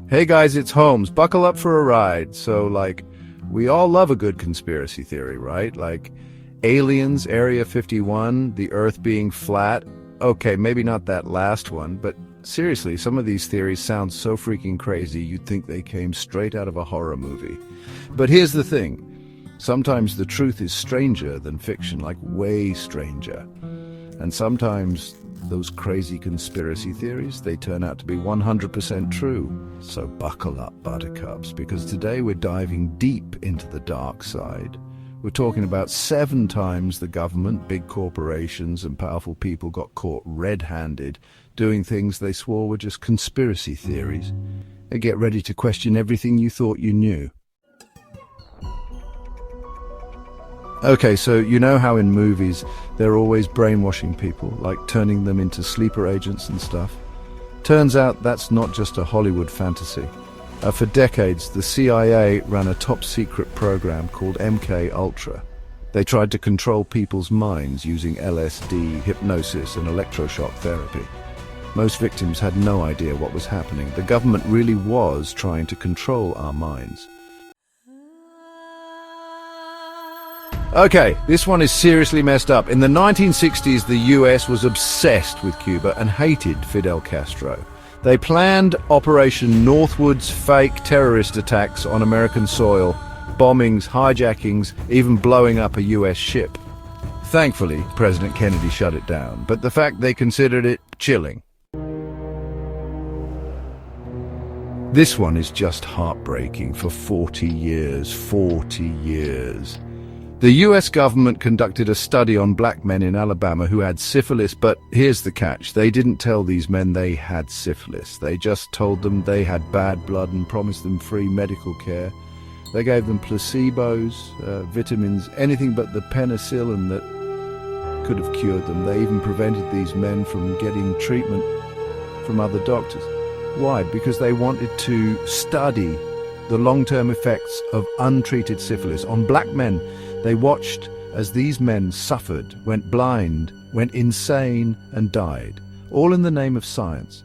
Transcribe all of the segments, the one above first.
Hey guys, it's Holmes. Buckle up for a ride. So, we all love a good conspiracy theory, right? Like, aliens, Area 51, the Earth being flat. Okay, maybe not that last one, but seriously, some of these theories sound so freaking crazy you'd think they came straight out of a horror movie. But here's the thing. Sometimes the truth is stranger than fiction, like way stranger. And sometimes those crazy conspiracy theories, they turn out to be 100% true. So buckle up, buttercups, because today we're diving deep into the dark side. We're talking about 7 times the government, big corporations, and powerful people got caught red-handed doing things they swore were just conspiracy theories. And get ready to question everything you thought you knew. Okay, so you know how in movies they're always brainwashing people, like turning them into sleeper agents and stuff? Turns out that's not just a Hollywood fantasy. For decades, the CIA ran a top-secret program called MK Ultra. They tried to control people's minds using LSD, hypnosis, and electroshock therapy. Most victims had no idea what was happening. The government really was trying to control our minds. Okay, this one is seriously messed up. In the 1960s, the US was obsessed with Cuba and hated Fidel Castro. They planned Operation Northwood's fake terrorist attacks on American soil, bombings, hijackings, even blowing up a US ship. Thankfully, President Kennedy shut it down, but the fact they considered it chilling. This one is just heartbreaking for 40 years. 40 years. The US government conducted a study on black men in Alabama who had syphilis, but here's the catch. They didn't tell these men they had syphilis. They just told them they had bad blood and promised them free medical care. They gave them placebos, vitamins, anything but the penicillin that could have cured them. They even prevented these men from getting treatment from other doctors. Why? Because they wanted to study the long-term effects of untreated syphilis on black men. They watched as these men suffered, went blind, went insane, and died, all in the name of science.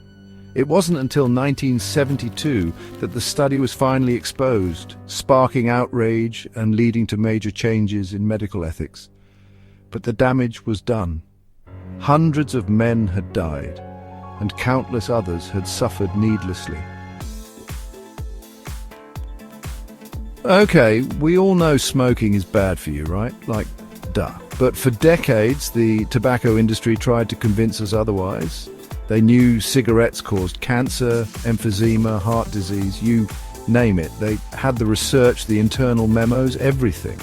It wasn't until 1972 that the study was finally exposed, sparking outrage and leading to major changes in medical ethics. But the damage was done. Hundreds of men had died, and countless others had suffered needlessly. Okay, we all know smoking is bad for you, right? Duh. But for decades, the tobacco industry tried to convince us otherwise. They knew cigarettes caused cancer, emphysema, heart disease, you name it. They had the research, the internal memos, everything.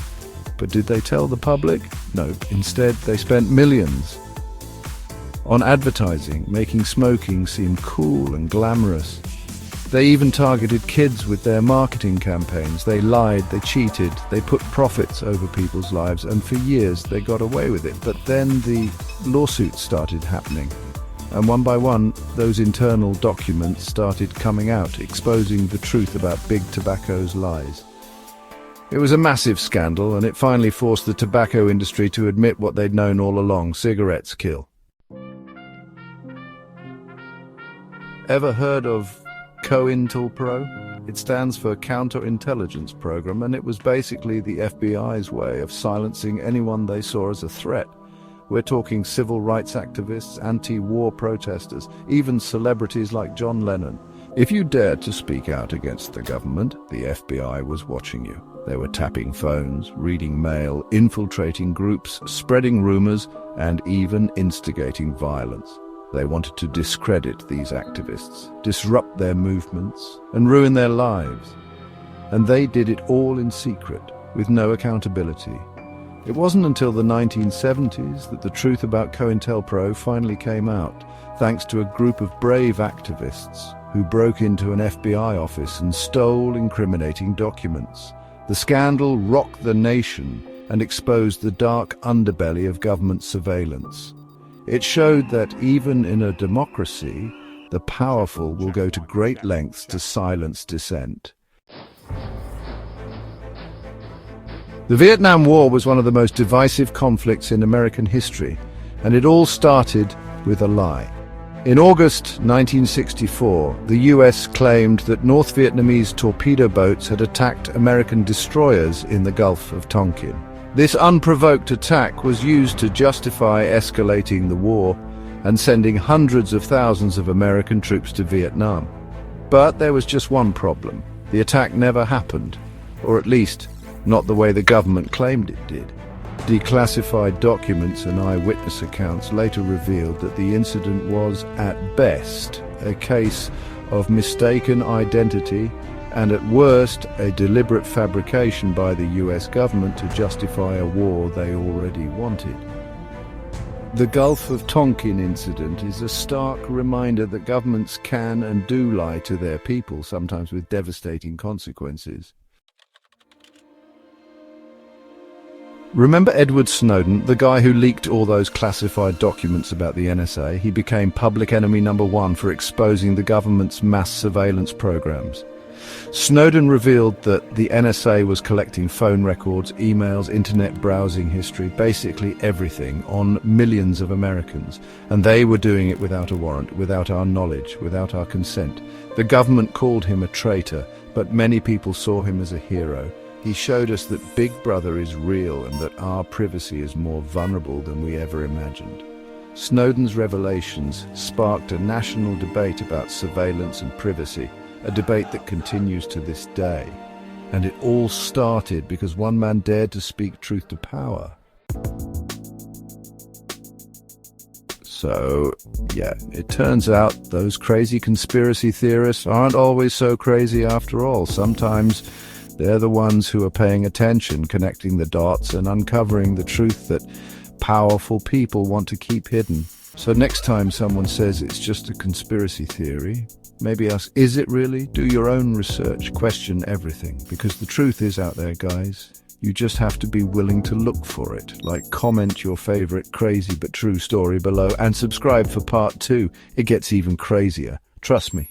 But did they tell the public? No. Instead, they spent millions on advertising, making smoking seem cool and glamorous. They even targeted kids with their marketing campaigns. They lied, they cheated, they put profits over people's lives, and for years they got away with it. But then the lawsuits started happening, and one by one those internal documents started coming out, exposing the truth about big tobacco's lies. It was a massive scandal, and it finally forced the tobacco industry to admit what they'd known all along: cigarettes kill. Ever heard of COINTELPRO? It stands for Counterintelligence Program, and it was basically the FBI's way of silencing anyone they saw as a threat. We're talking civil rights activists, anti-war protesters, even celebrities like John Lennon. If you dared to speak out against the government, the FBI was watching you. They were tapping phones, reading mail, infiltrating groups, spreading rumors, and even instigating violence. They wanted to discredit these activists, disrupt their movements, and ruin their lives. And they did it all in secret, with no accountability. It wasn't until the 1970s that the truth about COINTELPRO finally came out, thanks to a group of brave activists who broke into an FBI office and stole incriminating documents. The scandal rocked the nation and exposed the dark underbelly of government surveillance. It showed that even in a democracy, the powerful will go to great lengths to silence dissent. The Vietnam War was one of the most divisive conflicts in American history, and it all started with a lie. In August 1964, the US claimed that North Vietnamese torpedo boats had attacked American destroyers in the Gulf of Tonkin. This unprovoked attack was used to justify escalating the war and sending hundreds of thousands of American troops to Vietnam. But there was just one problem. The attack never happened, or at least not the way the government claimed it did. Declassified documents and eyewitness accounts later revealed that the incident was, at best, a case of mistaken identity and at worst, a deliberate fabrication by the US government to justify a war they already wanted. The Gulf of Tonkin incident is a stark reminder that governments can and do lie to their people, sometimes with devastating consequences. Remember Edward Snowden, the guy who leaked all those classified documents about the NSA? He became public enemy number one for exposing the government's mass surveillance programs. Snowden revealed that the NSA was collecting phone records, emails, internet browsing history, basically everything on millions of Americans. And they were doing it without a warrant, without our knowledge, without our consent. The government called him a traitor, but many people saw him as a hero. He showed us that Big Brother is real and that our privacy is more vulnerable than we ever imagined. Snowden's revelations sparked a national debate about surveillance and privacy, a debate that continues to this day. And it all started because one man dared to speak truth to power. So, yeah, it turns out those crazy conspiracy theorists aren't always so crazy after all. Sometimes they're the ones who are paying attention, connecting the dots and uncovering the truth that powerful people want to keep hidden. So next time someone says it's just a conspiracy theory, maybe ask, is it really? Do your own research, question everything, because the truth is out there, guys. You just have to be willing to look for it. Like, comment your favorite crazy but true story below and subscribe for part 2. It gets even crazier. Trust me.